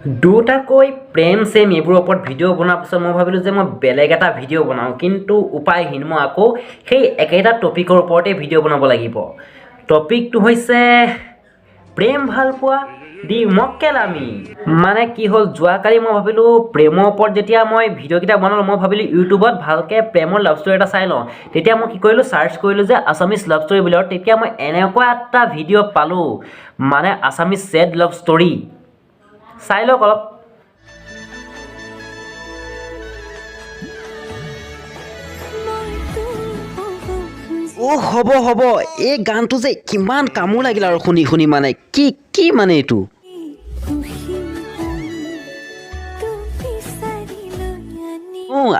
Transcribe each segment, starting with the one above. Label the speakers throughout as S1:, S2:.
S1: দুটাকৈ প্ৰেম চেম এইবোৰৰ ওপৰত ভিডিঅ' বনোৱাৰ পিছত মই ভাবিলোঁ যে মই বেলেগ এটা ভিডিঅ' বনাওঁ, কিন্তু উপায়হীন মই আকৌ সেই একেটা টপিকৰ ওপৰতে ভিডিঅ' বনাব লাগিব। টপিকটো হৈছে প্ৰেম ভালপোৱা দি মক্কেলামি। মানে কি হ'ল, যোৱাকালি মই ভাবিলোঁ প্ৰেমৰ ওপৰত যেতিয়া মই ভিডিঅ'কেইটা বনালোঁ, মই ভাবিলোঁ ইউটিউবত ভালকৈ প্ৰেমৰ লাভ ষ্টৰী এটা চাই লওঁ। তেতিয়া মই কি কৰিলোঁ, চাৰ্চ কৰিলোঁ যে আছামিজ লাভ ষ্টৰী বুলি, আৰু তেতিয়া মই এনেকুৱা এটা ভিডিঅ' পালোঁ, মানে আছামিজ ছেড লাভ ষ্টৰী। চাই লওক অলপ। হ'ব এই গানটো যে কিমান কামো লাগিল আৰু শুনি শুনি, মানে কি মানে এইটো।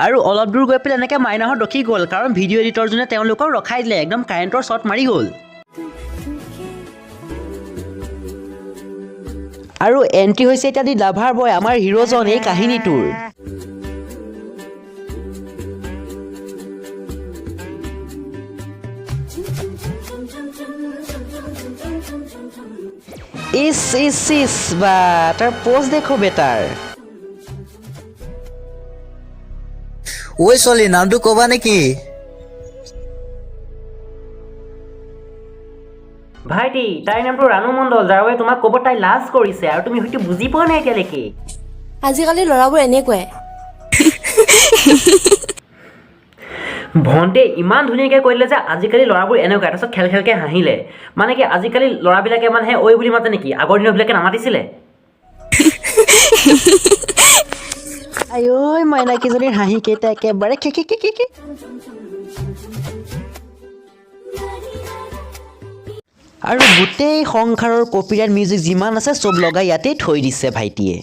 S1: আৰু অলপ দূৰ গৈ পেলাই এনেকৈ মাইনাহঁত ৰখি গ'ল, কাৰণ ভিডিঅ' এডিটৰজনে তেওঁলোকক ৰখাই দিলে, একদম কাৰেণ্টৰ শ্বট মাৰি গ'ল। আৰু এণ্ট্ৰি হৈছে এতিয়া দি লাভাৰ বয়, আমাৰ হিৰোজন এই কাহিনীটোৰ। ইছ বা তাৰ পোজ দেখো বেটাৰ।
S2: ঐ ছোৱালী, নামটো কবা নেকি?
S1: ভাইটি, তাইৰ নামটো ৰাণু মণ্ডল, যাৰ বাবে তোমাক ক'ব তাই লাজ কৰিছে, আৰু তুমি হয়তো বুজি পোৱা নাই এতিয়ালৈকে।
S3: আজিকালি ল'ৰাবোৰ এনেকুৱাই।
S1: ভণ্টিয়ে ইমান ধুনীয়াকৈ কৈ দিলে যে আজিকালি ল'ৰাবোৰ এনেকুৱা, তাৰপিছত খেলকৈ হাঁহিলে। মানে কি, আজিকালি ল'ৰাবিলাকে মানে ঐ বুলি মাতে নেকি? আগৰ দিনৰবিলাকে নামাতিছিলে? আঐ মাইনাকেইজনীৰ হাঁহি কেইটা একেবাৰে কি। আৰু গোটেই সংসাৰৰ কপিৰাইট মিউজিক যিমান আছে চব লগাই ইয়াতে থৈ দিছে ভাইটিয়ে।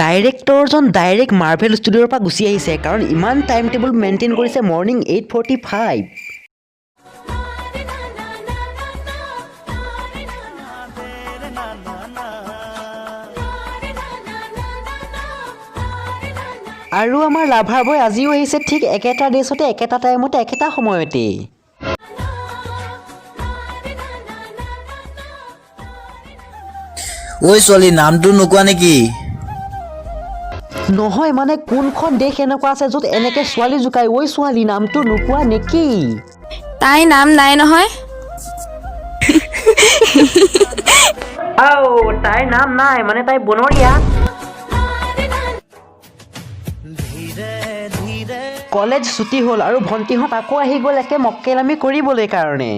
S1: ডাইৰেক্টৰজন ডাইৰেক্ট মাৰ্ভেল ষ্টুডিঅ'ৰ পৰা গুচি আহিছে, কাৰণ ইমান টাইম টেবুল মেইনটেইন কৰিছে। মৰ্ণিং 8:45। আৰু আমাৰ লাভাৰ বয় আজিও আহিছে, ঠিক একেটা ড্ৰেছতে, একেটা টাইমতে, একেটা সময়তে।
S2: ঐ ছোৱালী, নামটো নোকোৱা নেকি?
S1: নহয় মানে, কোনখন দেশ এনেকুৱা আছে য'ত এনেকে ছোৱালী জোকাই? ঐ ছোৱালী, নামটো নোকোৱা নেকি?
S3: তাই নাম নাই নহয়।
S1: তাইৰ নাম নাই মানে তাই বনৰীয়া। কলেজ ছুটি হ'ল আৰু ভণ্টিহঁত আকৌ আহি গ'ল একে মক্কেলামি কৰিবলৈ কাৰণে।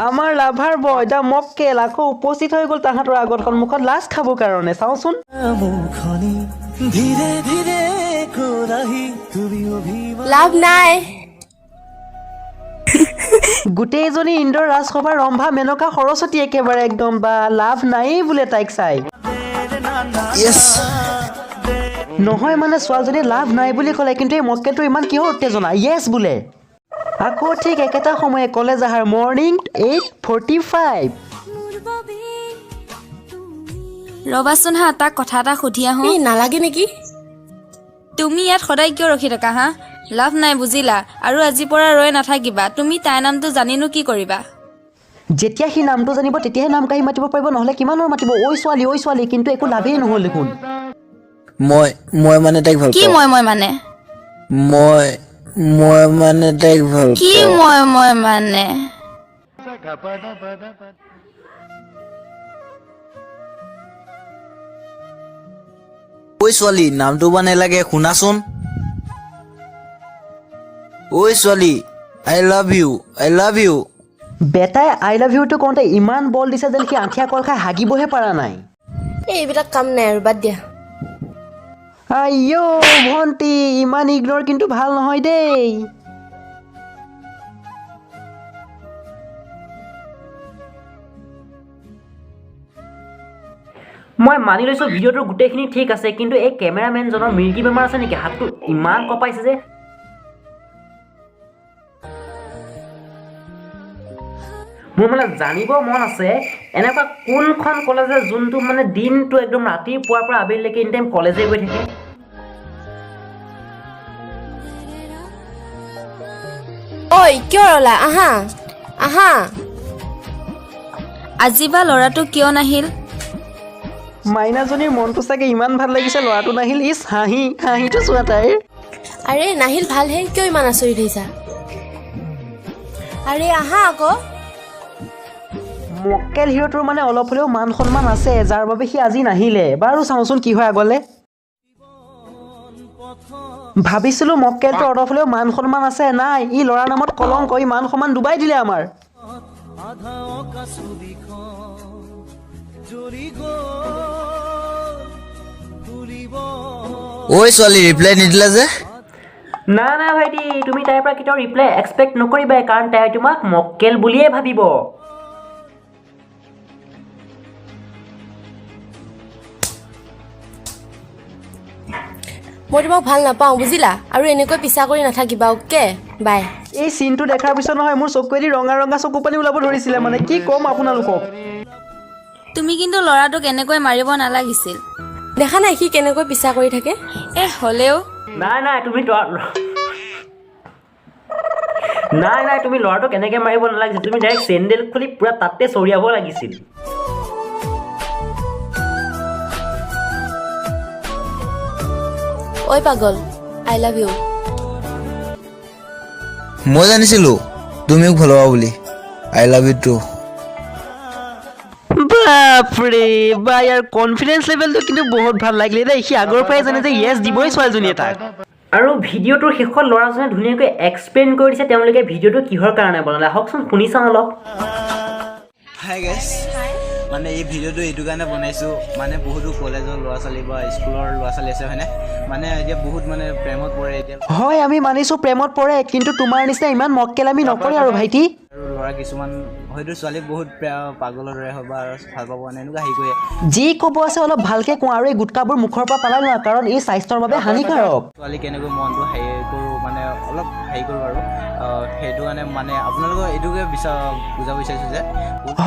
S1: আমাৰ লাভাৰ বয় দা মক্কেল আকৌ উপস্থিত হৈ গ'ল তাহাঁতৰ আগত, সন্মুখত লাজ খাবৰ কাৰণে। চাওঁচোন।
S3: লাভ নাই।
S1: গোটেইজনী ইন্দ্ৰৰ ৰাজসভাৰ ৰম্ভা, মেনকা, সৰস্বতী একেবাৰে একদম। বা লাভ নায়েই বোলে তাইক চাই। নহয় মানে, ছোৱালীজনীয়ে লাভ নাই বুলি ক'লে, কিন্তু এই মক্কেলটো ইমান কিহৰ উত্তেজনা? য়েছ বোলে। আকৌ ঠিক একেটা সময়ে কলেজ আহাৰ, মৰ্ণিং 8:45।
S4: ৰবাচোন হা, তাক কথা এটা সুধি আহোঁ।
S3: নালাগে নেকি?
S4: তুমি ইয়াত সদায় কিয় ৰখি থাকা হা? লাভ নাই বুজিলা, আৰু আজিৰ পৰা ৰৈ নাথাকিবা। তুমি তাইৰ নামটো জানিনো কি কৰিবা?
S1: যেতিয়া সি নামটো জানিব তেতিয়াহে নাম কাঢ়ি মাতিব পাৰিব, নহ'লে কিমানৰ মাতিব? ঐ ছোৱালী, কিন্তু একো লাভেই নহ'ল দেখোন।
S2: মই মানে তাইক ভাল
S4: কি
S2: পাওঁ।
S4: মই মানে?
S2: মই মানে তাইক ভাল
S4: কি
S2: পাওঁ।
S4: মই মানে?
S2: ঐ ছোৱালী, নামটো বা নেলাগে, শুনাচোন। ঐ ছোৱালী, আই লাভ ইউ।
S1: বেটাই আই লাভ ইউটো কওঁতে ইমান বল দিছে যেন সি আঠিয়া কল খাই হাগিবহে পৰা নাই।
S3: এইবিলাক কাম নাই আৰু, বাদ দিয়া।
S1: আইঅ ভণ্টি, ইমান ইগনৰ কিন্তু ভাল নহয় দেই। মই মানি লৈছোঁ ভিডিঅ'টোৰ গোটেইখিনি ঠিক আছে, কিন্তু এই কেমেৰামেনজনৰ মিৰ্গী বেমাৰ আছে নেকি? হাতটো ইমান কঁপাইছে যে। মোৰ মানে জানিব মন আছে, এনেকুৱা কোনখন কলেজে যোনটো মানে দিনটো একদম ৰাতিপুৱাৰ পৰা আবেলিলৈকে এনি টাইম কলেজে গৈ থাকে।
S3: ঐ কিয় ৰলা? আহা আহা
S4: আজি বা ল'ৰাটো কিয় নাহিল?
S1: মাইনাজনীৰ মনটো চাগে ইমান ভাল লাগিছে ল'ৰাটো নাহিল। ইছ হাঁহিটো চোৱা তাইৰ।
S3: আৰে নাহিল ভালহে, কিয় ইমান আচৰিত হৈছা? আৰে আহা আকৌ।
S1: মক্কেল হিৰোটোৰ মানে অলপ হ'লেও মান সন্মান আছে, যাৰ বাবে সি আজি নাহিলে। বাৰু চাওঁচোন কি হয় আগলৈ। ভাবিছিলোঁ মক্কেলটো অলপ হ'লেও মান সন্মান আছে, নাই ই ল'ৰাৰ নামত কলংক, ই মান সন্মান ডুবাই দিলে আমাৰ।
S2: ঐ ছোৱালী ৰিপ্লাই নিদিলা যে?
S1: না ভাইটি, তুমি তাইৰ পৰা কেতিয়াও ৰিপ্লাই এক্সপেক্ট নকৰিবা, কাৰণ তাই তোমাক মক্কেল বুলিয়ে ভাবিব।
S3: মই তোমাক ভাল নাপাওঁ বুজিলা, আৰু এনেকৈ পিছা কৰি নাথাকিবা। Okay bye.
S1: এই চিনটো দেখাৰ পিছত নহয় মোৰ চকুৱেদি ৰঙা চকু পানী ওলাব ধৰিছিলে, মানে কি ক'ম আপোনালোকক।
S4: তুমি কিন্তু ল'ৰাটোক এনেকৈ মাৰিব নালাগিছিল।
S3: দেখা নাই সি কেনেকৈ পিছা কৰি থাকে?
S4: হ'লেও
S1: নাই তুমি ল'ৰাটোক এনেকৈ মাৰিব নালাগিছিল। তুমি ডাইৰেক্ট চেণ্ডেল খুলি পুৰা তাতে চৰিয়াব লাগিছিল।
S3: ঐ পাগল, আই লাভ ইউ।
S2: মই জানিছিলোঁ তুমি মোক ভাল পাবা বুলি। I love you too.
S1: বাপৰে বা, ইয়াৰ কনফিডেন্স লেভেলটো কিন্তু বহুত ভাল লাগিলে দেই। সি আগৰ পৰাই জানে যে য়েছ দিবই ছোৱালীজনীয়ে তাক। আৰু ভিডিঅ'টোৰ শেষত ল'ৰাজনে ধুনীয়াকৈ এক্সপ্লেইন কৰি দিছে তেওঁলোকে ভিডিঅ'টো কিহৰ কাৰণে বনালে। আহকচোন শুনি চাওঁ অলপ।
S2: হাই গাইছ, মানে এই ভিডিঅ'টো এইটো কাৰণে বনাইছোঁ, মানে বহুতো কলেজৰ ল'ৰা ছোৱালী বা স্কুলৰ ল'ৰা ছোৱালী আছে হয়নে, মানে এতিয়া বহুত মানে প্ৰেমত পৰে এতিয়া।
S1: হয় আমি মানিছোঁ প্ৰেমত পৰে, কিন্তু তোমাৰ নিচিনা ইমান মক্কেল আমি নকৰে আৰু ভাইটি।
S2: আৰু ল'ৰা কিছুমান হয়তো ছোৱালী বহুত পাগলৰ দৰে হয় বা ভাল পাব মানে এনেকুৱা হেৰি কৰে।
S1: যি ক'ব আছে অলপ ভালকৈ কোৱা, আৰু এই গুটকাবোৰ মুখৰ পৰা পেলাই লোৱা, কাৰণ এই স্বাস্থ্যৰ বাবে হানিকাৰক।
S2: ছোৱালী কেনেকৈ মনটো হেৰি কৰোঁ, মানে অলপ হেৰি কৰোঁ আৰু সেইটো কাৰণে মানে আপোনালোকক এইটোকে বুজাব বিচাৰিছোঁ যে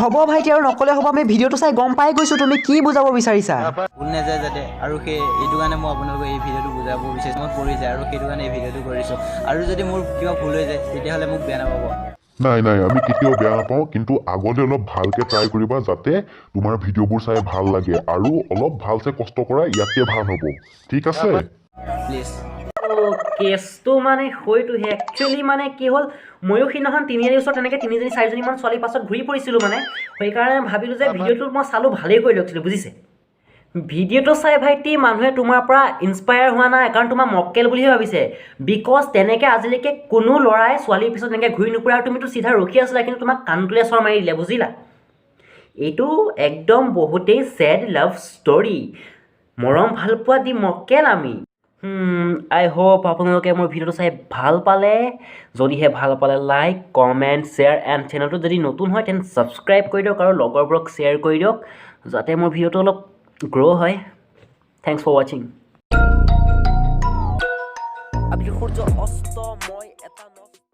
S1: হ'ব ভাইটি, আৰু নক'লে হ'ব, আমি ভিডিঅ'টো চাই গম পাই গৈছোঁ তুমি কি বুজাব বিচাৰিছা।
S2: ভুল নাযায় যাতে, আৰু এইটো কাৰণে মই আপোনালোকক এই ভিডিঅ'টো বুজাব বিচাৰিছোঁ। মই পৰি যায় আৰু সেইটো কাৰণে এই ভিডিঅ'টো কৰিছোঁ, আৰু যদি মোৰ কিবা ভুল হৈ যায় তেতিয়াহ'লে মোক বেয়া নাপাব।
S5: নাই আমি কেতিয়াও বেয়া নাপাওঁ, কিন্তু আগতে অলপ ভালকৈ ট্ৰাই কৰিবা যাতে তোমাৰ ভিডিঅ'বোৰ চাই ভাল লাগে, আৰু অলপ ভালছে কষ্ট কৰা, ইয়াতকৈ ভাল হ'ব, ঠিক আছে?
S2: প্লিজ।
S1: কেছটো মানে হয়তোহে একচুৱেলি মানে কি হ'ল, ময়ো সিদিনাখন তিনিজনীৰ ওচৰত তেনেকৈ 3-4জনীমান ছোৱালীৰ পাছত ঘূৰি ফুৰিছিলোঁ, মানে সেইকাৰণে ভাবিলোঁ যে ভিডিঅ'টো মই চালোঁ, ভালেই কৰি দিয়কছিলোঁ বুজিছে। ভিডিঅ'টো চাই ভাইটি মানুহে তোমাৰ পৰা ইনস্পায়াৰ হোৱা নাই, কাৰণ তোমাৰ মক্কেল বুলিহে ভাবিছে। বিকজ তেনেকৈ আজিলৈকে কোনো ল'ৰাই ছোৱালীৰ পিছত তেনেকৈ ঘূৰি নুফুৰে, আৰু তুমিতো চিধা ৰখি আছিলা, কিন্তু তোমাক কাণটোলে চৰ মাৰি দিলে বুজিলা। এইটো একদম বহুতেই ছেড লাভ ষ্টৰী, মৰম ভাল পোৱা দি মক্কেল আমি। আই হোপ আপোনালোকে মোৰ ভিডিঅ'টো চাই ভাল পালে। যদিহে ভাল পালে লাইক, কমেণ্ট, শ্বেয়াৰ এণ্ড চেনেলটো যদি নতুন হয় তেন্তে ছাবস্ক্ৰাইব কৰি দিয়ক, আৰু লগৰবোৰক শ্বেয়াৰ কৰি দিয়ক, যাতে মোৰ ভিডিঅ'টো অলপ গ্ৰ' হয়। থেংকছ ফৰ ৱাচিং।